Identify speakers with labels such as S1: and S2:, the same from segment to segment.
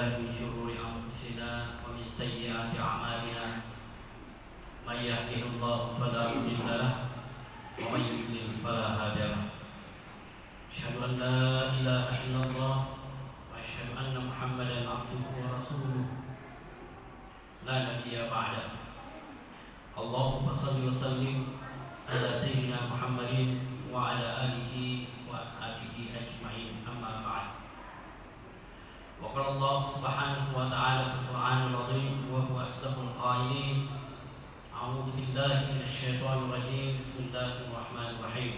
S1: بالله من شرور أنفسنا ومن سيئات أعمالنا من يهده الله فلا مضل له ومن يضلل فلا هادي له أشهد أن لا إله إلا الله وأشهد أن محمدا عبده ورسوله لا نبي بعده اللهم صل وسلم على سيدنا محمد وعلى آله وأصحابه أجمعين أما بعد وقال الله سبحانه وتعالى في القرآن العظيم وهو أصدق القائلين أعوذ بالله من الشيطان الرجيم بسم الله الرحمن الرحيم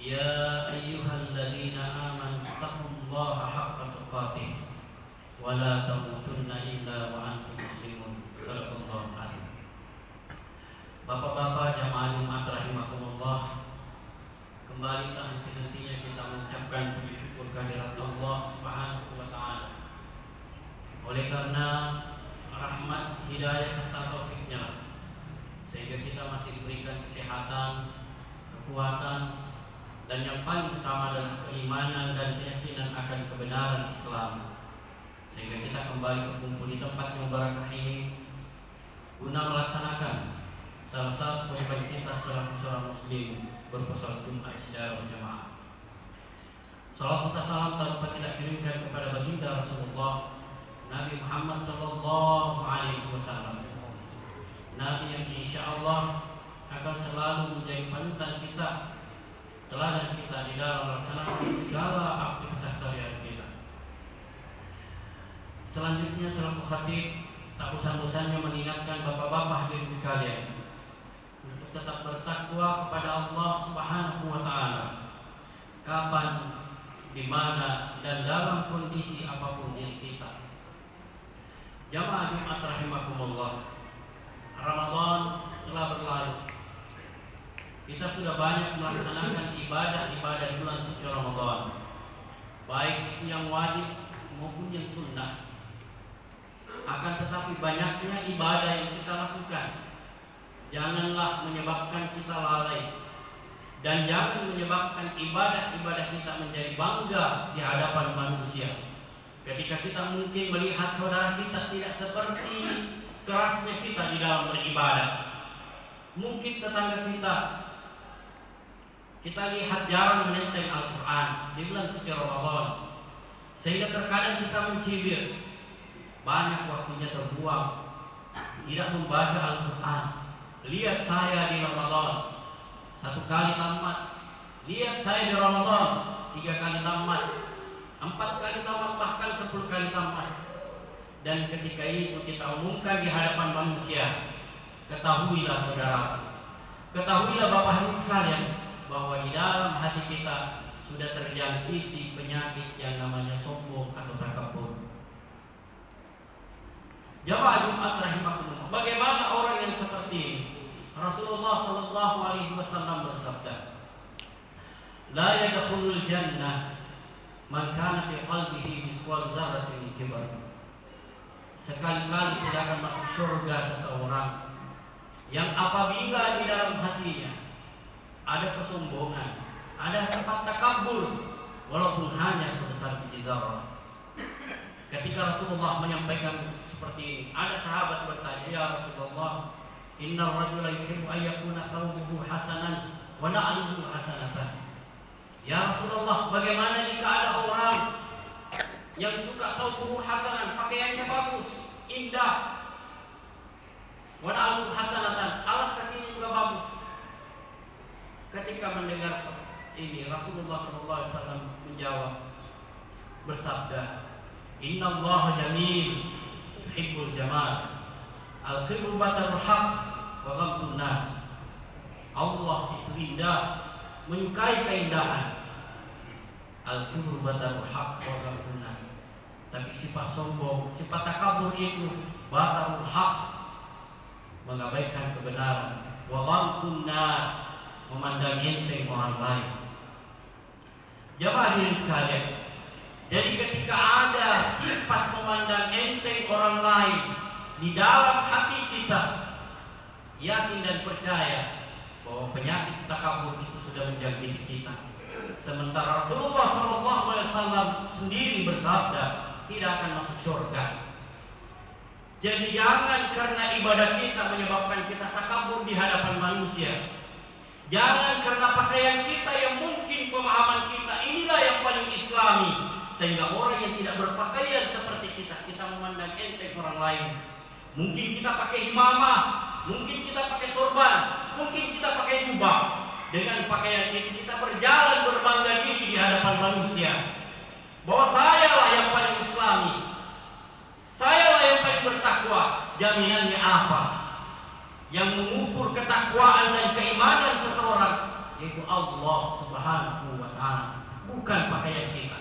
S1: يا أيها الذين آمنوا اتقوا الله حق تقاته ولا تموتن إلا وأنتم مسلمون صدق الله العظيم. Bapak-bapak jamaah Jumat rahimakumullah, kembali tak henti-hentinya kita mengucapkan puji syukur kehadirat Allah Subhanahu wa taala. Oleh karena rahmat, hidayah serta taufiknya, sehingga kita masih diberikan kesehatan, kekuatan, dan yang paling utama adalah keimanan dan keyakinan akan kebenaran Islam, sehingga kita kembali berkumpul di tempat yang barakah ini guna melaksanakan salah satu kewajiban kita selaku seorang muslim berpuasa Jumat secara berjamaah. Salam serta salam tak lupa kita kirimkan kepada baginda Rasulullah Nabi Muhammad sallallahu alaihi wasallam, Nabi yang insyaallah akan selalu menjadi panutan kita, teladan kita di dalam melaksanakan segala aktivitas sehari-hari kita. Selanjutnya selaku khatib tak bosan-bosannya mengingatkan bapak-bapak hadirin sekalian untuk tetap bertakwa kepada Allah Subhanahu wa taala kapan, di mana, dan dalam kondisi apapun diri kita. Jamaah Jumat rahimakumullah, Ramadan telah berlalu. Kita sudah banyak melaksanakan ibadah-ibadah bulan suci Ramadan, baik itu yang wajib maupun yang sunnah. Akan tetapi banyaknya ibadah yang kita lakukan janganlah menyebabkan kita lalai, dan jangan menyebabkan ibadah-ibadah kita menjadi bangga di hadapan manusia. Ketika kita mungkin melihat saudara kita tidak seperti kerasnya kita di dalam beribadah, mungkin tetangga kita lihat jarang menenteng Al-Quran di bulan suci Ramadan, sehingga terkadang kita mencibir, banyak waktunya terbuang tidak membaca Al-Quran. Lihat saya di Ramadan 1 kali tamat, lihat saya di Ramadan 3 kali tamat, 4 kali tamat, bahkan 10 kali tamat. Dan ketika itu kita umumkan di hadapan manusia, ketahuilah saudara, ketahuilah bapak ibu sekalian, bahwa di dalam hati kita sudah terjangkiti penyakit yang namanya sombong atau takabur. Jamaah Jumat rahimakumullah, bagaimana orang yang seperti ini? Rasulullah sallallahu alaihi wasallam bersabda, "La yadkhulul jannah man kana fi qalbihi misqal dzarratin min kibr." Sekali-kali tidak akan masuk surga seseorang yang apabila di dalam hatinya ada kesombongan, ada sifat takabur, walaupun hanya sebesar biji zarah. Ketika Rasulullah menyampaikan seperti ini, ada sahabat bertanya, "Ya Rasulullah, inna rajula yuhibbu an yakuna thawbuhu hasanan wa na'luhu hasanatan." Ya Rasulullah, bagaimana jika ada orang yang suka thawbuhu hasanan, pakaiannya bagus, indah, wa na'luhu hasanatan, alas kakinya juga bagus. Ketika mendengar ini, Rasulullah SAW menjawab, bersabda, "Inna Allah jamil yuhibbul jamal, al-kibru batarul haq wa ghamtun nas." Allah itu indah, menyukai keindahan. Al-kibru batarul haq wa ghamtun nas. Tapi sifat sombong, sifat takabur itu batarul haq, mengabaikan kebenaran, wa ghamtun nas, memandang enteng orang lain. Jamaah hadirin sekalian, jadi ketika ada sifat memandang enteng orang lain di dalam hati kita, yakin dan percaya bahwa penyakit takabur itu sudah menjangkiti kita. Sementara Rasulullah SAW sendiri bersabda, tidak akan masuk surga. Jadi jangan karena ibadah kita menyebabkan kita takabur di hadapan manusia. Jangan karena pakaian kita yang mungkin pemahaman kita inilah yang paling islami, sehingga orang yang tidak berpakaian seperti kita memandang enteng orang lain. Mungkin kita pakai imamah, mungkin kita pakai sorban, mungkin kita pakai jubah. Dengan pakaian itu kita berjalan berbangga diri di hadapan manusia, bahwa saya lah yang paling islami, saya lah yang paling bertakwa. Jaminannya apa? Yang mengukur ketakwaan dan keimanan seseorang yaitu Allah Subhanahu wa ta'ala, bukan pakaian kita.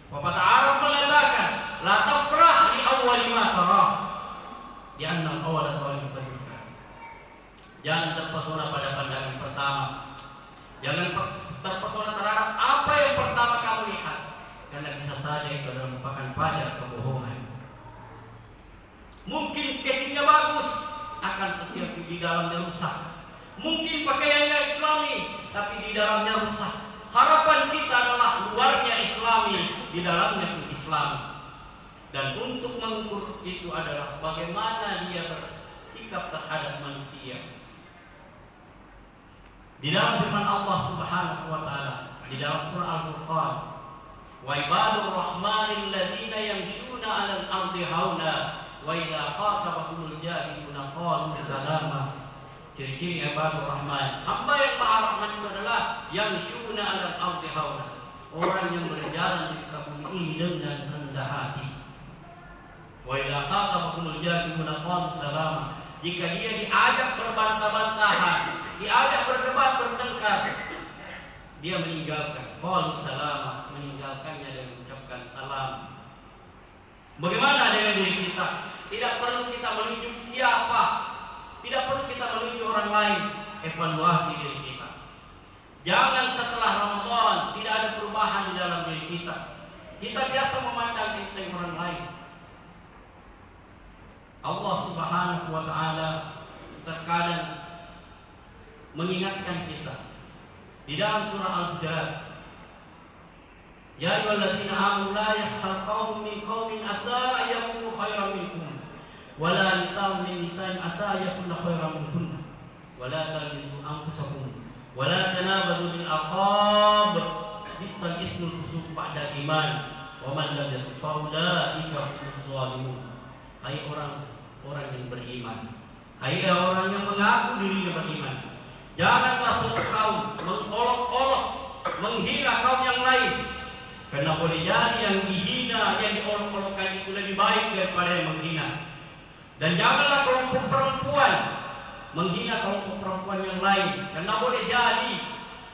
S1: Pepatah Arab mengatakan, la tafrah li awwali ma tarah, di anna awwala tawali berkas. Jangan terpesona pada pandangan pertama. Jangan terpesona terhadap apa yang pertama kamu lihat, karena bisa saja itu adalah merupakan pajak kebohongan. Mungkin casingnya bagus, akan tetapi di dalamnya rusak. Mungkin pakaiannya islami, tapi di dalamnya rusak. Harapan kita adalah luarnya islami, di dalamnya pun islami. Dan untuk mengukur itu adalah bagaimana dia bersikap terhadap manusia. Di dalam firman Allah Subhanahu wa ta'ala di dalam surah Al-Furqan, wa ibadur rahmanil ladzina yamshuna 'alal ardi hauna wa idza khatabahumul jahiluna qalu salama. Ciri-ciri ibadur rahman, hamba yang maha rahman itu adalah yamshuna 'alal ardi hauna, orang yang berjalan di muka bumi ini dengan rendah hati. Wa idza khatabahumul jahiluna qalu salama, jika dia diajak berbantah-bantahan, diajak berdebat, bertengkar, dia meninggalkan. Qalu salama, meninggalkannya dan mengucapkan salam. Bagaimana dengan diri kita? Tidak perlu kita menunjuk siapa, tidak perlu kita menunjuk orang lain. Evaluasi diri kita. Jangan setelah Ramadan tidak ada perubahan di dalam diri kita. Kita biasa memandang enteng orang lain. Allah Subhanahu wa ta'ala terkadang mengingatkan kita di dalam surah Al-Hujurat, ya ayyuhalladzina amanu la yaskhar qaumun min qaumin asa yakunu khairan minkum wa la nisa'un min nisa'in asa yakunna khairan minkunna wa la talmizu anfusakum wa la tanabazu bil alqab bi'sal ismul fusuq ba'da iman wa man lam yatub fa ulaika humuz zalimun. Hai orang yang beriman, hai orang yang mengaku dirinya beriman, janganlah suatu kaum mengolok-olok, menghina kaum yang lain, karena boleh jadi yang dihina, yang diolok-olokkan itu lebih baik daripada yang menghina. Dan janganlah kelompok perempuan menghina kelompok perempuan yang lain, karena boleh jadi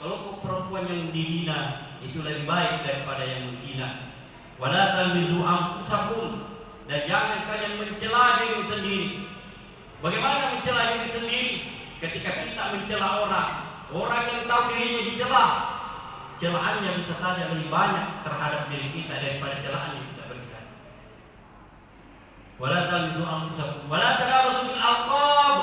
S1: kelompok perempuan yang dihina itu lebih baik daripada yang menghina. Wala talmizu anfusakum, dan jangan kalian mencela diri sendiri. Bagaimana mencela diri sendiri? Ketika kita mencela orang yang tahu dirinya dicela, celaannya bisa saja lebih banyak terhadap diri kita daripada celaan yang kita berikan. Wala talmizu anfusakum wala tanabazu bil alqab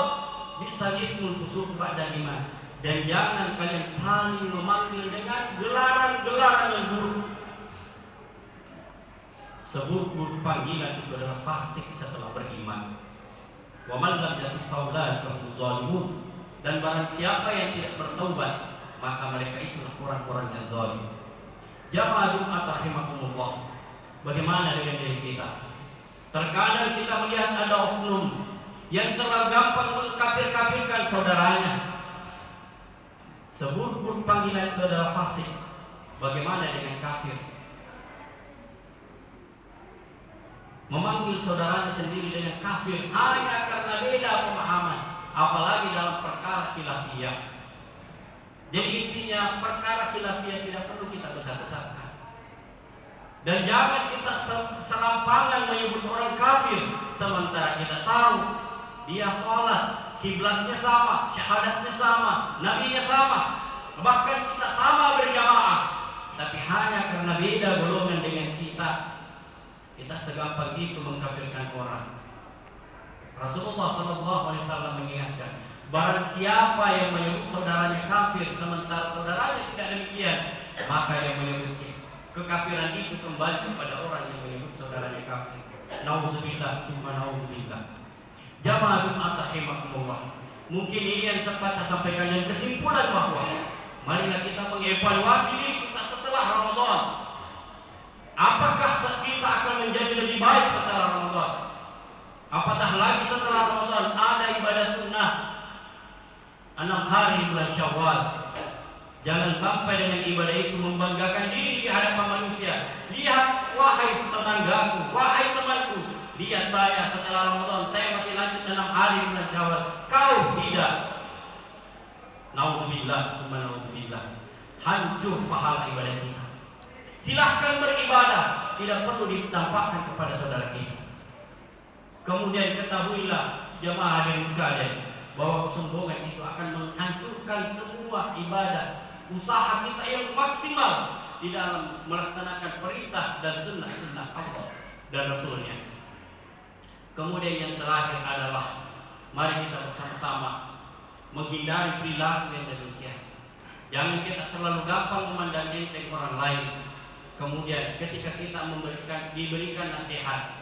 S1: bi'sal ismul fusuq ba'da iman, dan jangan kalian saling memanggil dengan gelaran-gelaran yang buruk. Seburuk-buruk panggilan itu adalah fasik setelah beriman. Wa man lam yatub fa ulaika humuz zalimun, dan barang siapa yang tidak bertaubat maka mereka itulah orang-orang yang zalim. Jamaah Jumat rahimakumullah, bagaimana dengan diri kita? Terkadang kita melihat ada oknum yang terlalu gampang mengkafir-kafirkan saudaranya. Seburuk-buruk panggilan itu adalah fasik. Bagaimana dengan kafir? Memanggil saudaranya sendiri dengan kafir hanya karena beda pemahaman, apalagi dalam perkara khilafiyah. Jadi intinya perkara khilafiyah tidak perlu kita besar-besarkan. Dan jangan kita serampangan menyebut orang kafir sementara kita tahu dia sholat, kiblatnya sama, syahadatnya sama, nabinya sama, bahkan kita sama berjamaah, tapi hanya karena beda golongan dengan kita segampang itu mengkafirkan orang. Rasulullah SAW mengingatkan, barang siapa yang menyebut saudaranya kafir sementara saudaranya tidak demikian, maka yang menyebut kekafiran itu kembali kepada orang yang menyebut saudaranya kafir. Naudzubillah, tsumma naudzubillah. Jamaah Jumat rahimakumullah. Mungkin ini yang sempat saya sampaikan yang kesimpulan bahwa marilah kita mengevaluasi diri kita setelah Ramadan. Apakah kita akan menjadi lebih baik setelah Ramadan? Apatah lagi setelah Ramadan ada ibadah sunnah 6 hari bulan Syawal. Jangan sampai dengan ibadah itu membanggakan diri di hadapan manusia. Lihat, wahai tetanggaku, wahai temanku, lihat saya setelah Ramadan, saya masih lanjut 6 hari bulan Syawal. Kau tidak. Naudzubillah, naudzubillah. Hancur pahala ibadah kita. Silahkan beribadah, tidak perlu ditampakkan kepada saudara kita. Kemudian ketahuilah jemaah hadirin sekalian bahwa kesombongan itu akan menghancurkan semua ibadah usaha kita yang maksimal di dalam melaksanakan perintah dan sunnah-sunnah Allah dan Rasulnya. Kemudian yang terakhir adalah mari kita bersama-sama menghindari perilaku yang demikian. Jangan kita terlalu gampang memandang enteng orang lain. Kemudian ketika kita diberikan nasihat,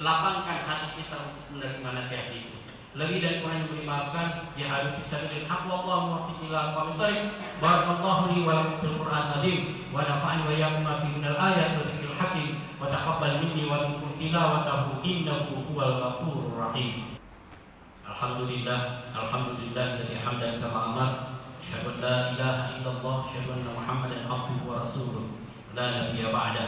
S1: lapangkan hati kita untuk menerima nasihat itu. Lebih dan kurang yang dimaafkan, ya harus bisa dengan hak Allah muwaffiq ila aqwamit thariq. Barakallahu li wa lakum fil Qur'an azim wa nafa'ani wa iyyakum ma fihi minal ayati wa dzikril hakim wa taqabbal minni wa minkum tilawatahu innahu huwal ghafurur rahim. Alhamdulillah, alhamdulillah alladzi hamdan kama amar. Asyhadu an la ilaha illallah, asyhadu anna Muhammadan abduhu wa rasuluh. La nabiyya ba'da.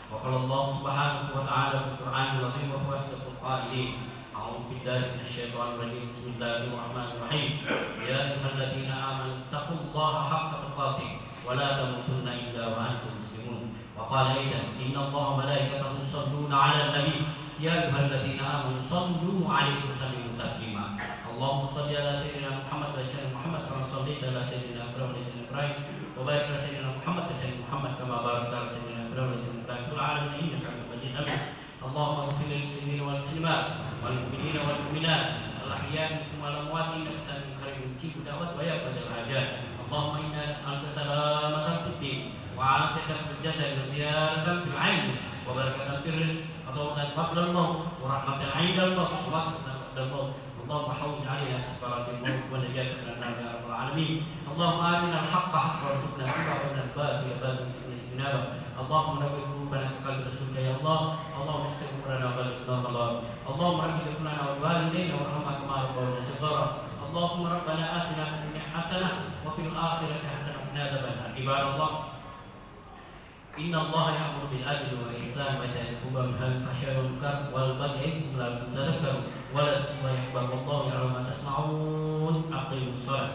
S1: Wa qala Allah subhanahu wa ta'ala fil Qur'anil azim wa huwa asdaqul qailin. أعوذ بالله من الشيطان الرجيم بسم الله الرحمن الرحيم يا أيها الذين آمنوا اتقوا الله حق تقاته ولا تموتن إلا وأنتم مسلمون وقال أيضا إن الله وملائكته يصلون على النبي يا أيها الذين آمنوا صلوا عليه وسلموا تسليما اللهم صل على سيدنا محمد وعلى سيدنا محمد كما صليت على سيدنا إبراهيم وعلى سيدنا إبراهيم وبارك على سيدنا محمد وعلى سيدنا محمد كما باركت على سيدنا إبراهيم وعلى سيدنا إبراهيم في العالمين إنك حميد مجيد آمين اللهم اغفر للمسلمين والمسلمات والمؤمنين والمؤمنات الأحياء منهم والأموات إنك سميع قريب مجيب الدعوات ويقبل الحاجات اللهم إنا نسألك سلامة في الدين وعافية في الجسد وزيادة في العلم وبركة في الرزق وتوبة قبل الموت ورحمة عند الموت ومغفرة بعد الموت اللهم حول علينا سكرات الموت ونجاة من النار يا رب العالمين اللهم آرنا الحق حقا وارزقنا اتباعه وارنا الباطل باطلا وارزقنا اجتنابه اللهم نور قلوبنا بقلب رسولك يا الله اللهم يسر امورنا وبلغنا رمضان اللهم رب اغفر لنا ولوالدينا وارحمنا كما ربونا صغارا اللهم ربنا آتنا في الدنيا حسنة وفي الآخرة حسنة وقنا عذاب النار عباد الله إن الله يأمر بالعدل والإحسان وإيتاء ذي القربى وينهى عن الفحشاء والمنكر والبغي يعظكم لعلكم تذكرون ولذكر الله أكبر والله يعلم ما تصنعون أقيموا الصلاة